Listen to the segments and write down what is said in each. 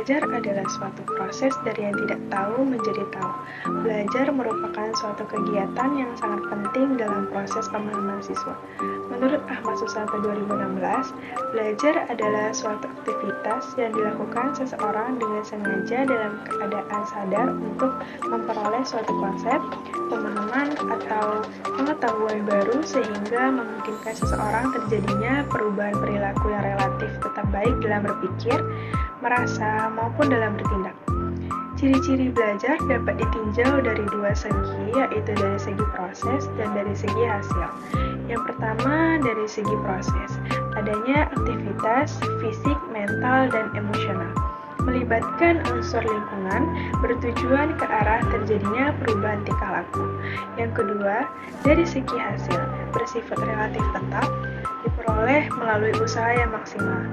Belajar adalah suatu proses dari yang tidak tahu menjadi tahu. Belajar merupakan suatu kegiatan yang sangat penting dalam proses pemahaman siswa. Menurut Ahmad Susanto 2016, belajar adalah suatu aktivitas yang dilakukan seseorang dengan sengaja dalam keadaan sadar untuk memperoleh suatu konsep, pemahaman, atau pengetahuan baru sehingga memungkinkan seseorang terjadinya perubahan perilaku yang relatif tetap baik dalam berpikir, merasa, maupun dalam bertindak. Ciri-ciri belajar dapat ditinjau dari dua segi, yaitu dari segi proses dan dari segi hasil. Yang pertama, dari segi proses, adanya aktivitas fisik, mental, dan emosional, melibatkan unsur lingkungan, bertujuan ke arah terjadinya perubahan tingkah laku. Yang kedua, dari segi hasil, bersifat relatif tetap, diperoleh melalui usaha yang maksimal.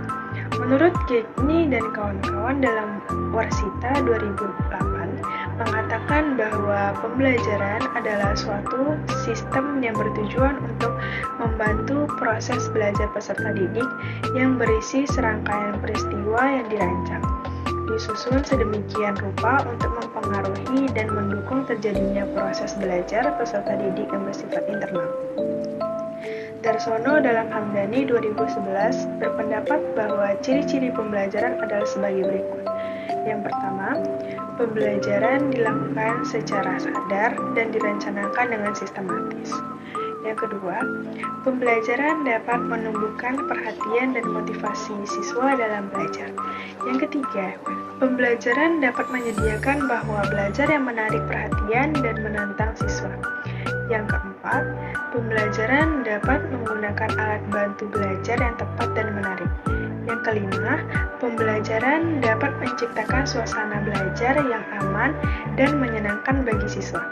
Menurut Gagne dan kawan-kawan dalam Warsita 2008 mengatakan bahwa pembelajaran adalah suatu sistem yang bertujuan untuk membantu proses belajar peserta didik yang berisi serangkaian peristiwa yang dirancang, disusun sedemikian rupa untuk mempengaruhi dan mendukung terjadinya proses belajar peserta didik yang bersifat internal. Darsono dalam Hamdani 2011 berpendapat bahwa ciri-ciri pembelajaran adalah sebagai berikut. Yang pertama, pembelajaran dilakukan secara sadar dan direncanakan dengan sistematis. Yang kedua, pembelajaran dapat menumbuhkan perhatian dan motivasi siswa dalam belajar. Yang ketiga, pembelajaran dapat menyediakan bahwa belajar yang menarik perhatian dan menantang siswa. Yang keempat, pembelajaran dapat menggunakan alat bantu belajar yang tepat dan menarik. Yang kelima, pembelajaran dapat menciptakan suasana belajar yang aman dan menyenangkan bagi siswa.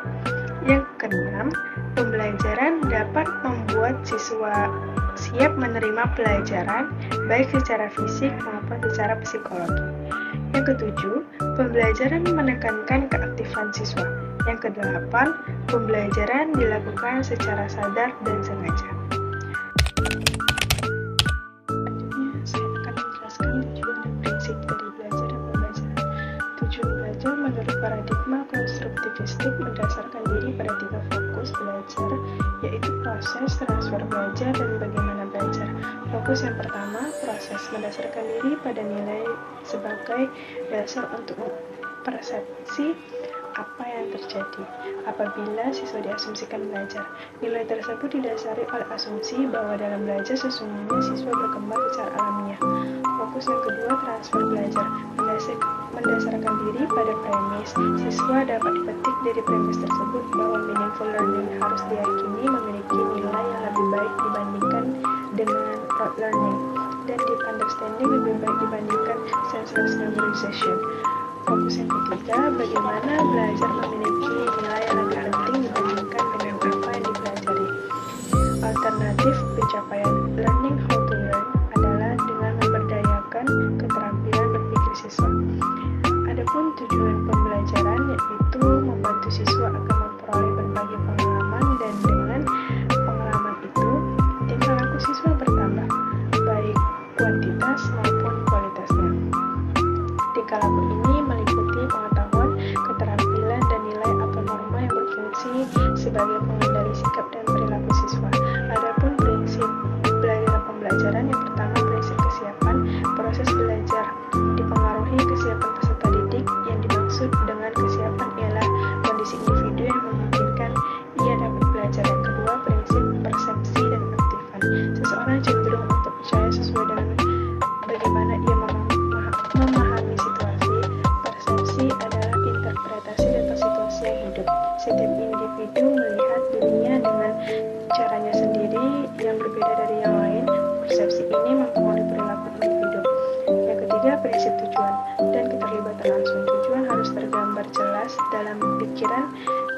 Yang keenam, pembelajaran dapat membuat siswa siap menerima pelajaran baik secara fisik maupun secara psikologi. Yang ketujuh, pembelajaran menekankan keaktifan siswa. Yang kedelapan, pembelajaran dilakukan secara sadar dan sengaja. Selanjutnya, saya akan menjelaskan tujuan dan prinsip dari belajar dan pembelajaran. Tujuan belajar menurut paradigma konstruktivistik mendasarkan diri pada tiga fokus belajar, yaitu proses, transfer belajar, dan bagaimana belajar. Fokus yang pertama, proses, mendasarkan diri pada nilai sebagai dasar untuk persepsi apa yang terjadi apabila siswa diasumsikan belajar. Nilai tersebut didasari oleh asumsi bahwa dalam belajar sesungguhnya siswa berkembang secara alamiah. Fokus yang kedua, transfer belajar, mendasarkan diri pada premis. Siswa dapat dipetik dari premis tersebut bahwa meaningful learning harus diyakini memiliki nilai yang lebih baik dibandingkan dengan rote learning, dan deep understanding lebih baik dibandingkan senseless memorization. Fokus yang ketiga, bagaimana belajar memiliki nilai yang lebih penting dibandingkan dengan apa yang dipelajari. Alternatif pencapaian learning how to learn adalah dengan memberdayakan keterampilan berpikir siswa. Adapun tujuan pembelajaran yaitu membantu siswa akan memperoleh berbagai pengalaman, dan dengan pengalaman itu tingkah laku siswa bertambah, baik kuantitas maupun kualitasnya. Tingkah laku ini meliputi pengetahuan, keterampilan, dan nilai atau norma yang berfungsi sebagai pengendali sikap dan perilaku siswa. Adapun prinsip belajar pembelajaran, yang pertama prinsip kesiapan. Proses belajar dipengaruhi kesiapan peserta didik. Yang dimaksud dengan kesiapan ialah kondisi individu yang memungkinkan ia dapat belajar. Yang kedua, prinsip persepsi dan aktifan. Seseorang cenderung untuk percaya sesuai dengan bagaimana ia memahami situasi. Persepsi adalah interpretasi tentang situasi yang hidup. Setiap individu melihat dunia dengan caranya sendiri yang berbeda dari yang lain. Persepsi ini mempengaruhi perilaku individu. Yang ketiga, prinsip tujuan dan keterlibatan langsung. Tujuan harus tergambar jelas dalam pikiran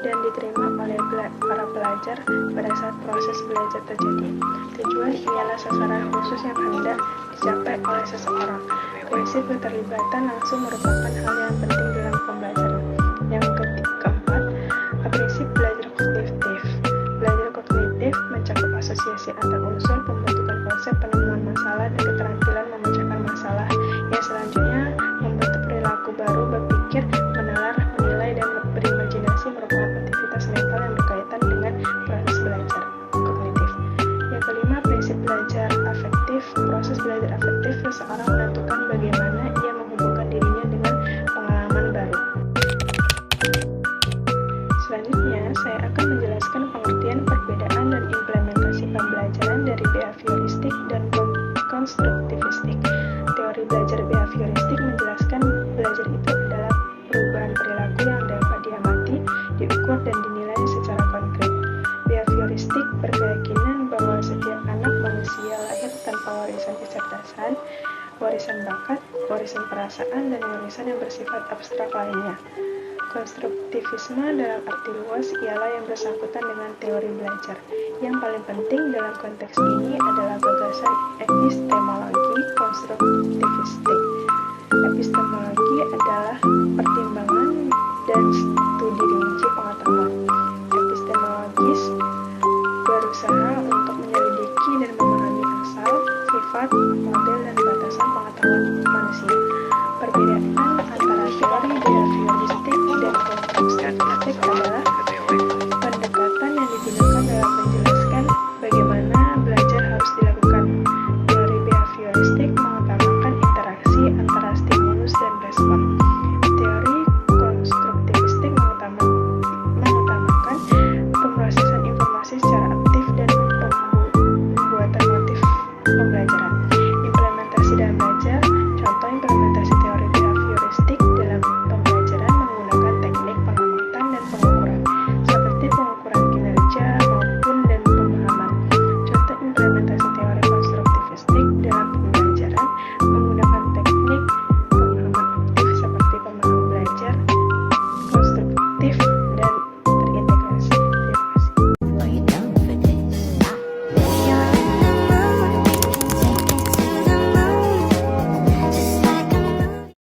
dan diterima oleh para pelajar pada saat proses belajar terjadi. Tujuan ialah sasaran khusus yang hendak dicapai oleh seseorang. Prinsip keterlibatan langsung merupakan hal yang penting dalam pembelajaran. Yang keempat, prinsip belajar kognitif. Belajar kognitif mencakup asosiasi antar unsur, pembentukan konsep, penemuan masalah, dan keterampilan memecahkan masalah, yang selanjutnya membentuk perilaku konstruktivistik. Teori belajar behavioristik menjelaskan belajar itu adalah perubahan perilaku yang dapat diamati, diukur, dan dinilai secara konkret. Behavioristik berkeyakinan bahwa setiap anak manusia lahir tanpa warisan kecerdasan, warisan bakat, warisan perasaan, dan warisan yang bersifat abstrak lainnya. Konstruktivisme dalam arti luas ialah yang bersangkutan dengan teori belajar. Yang paling penting dalam konteks ini adalah gagasan epistemologi konstruktivistik. Epistemologi adalah pertimbangan dan studi rinci pengetahuan. Epistemologis berusaha untuk menyelidiki dan memahami asal, sifat, model, dan batasan pengetahuan manusia. Perbedaan antara teori behavioristik dan konstruktivistik adalah pendekatan yang digunakan dalam menjelaskan bagaimana belajar harus dilakukan. Teori behavioristik mengutamakan interaksi antara stimulus dan respon. Teori konstruktivistik mengutamakan pemrosesan informasi secara aktif dan pembuatan motif pembelajaran. Implementasi dalam belajar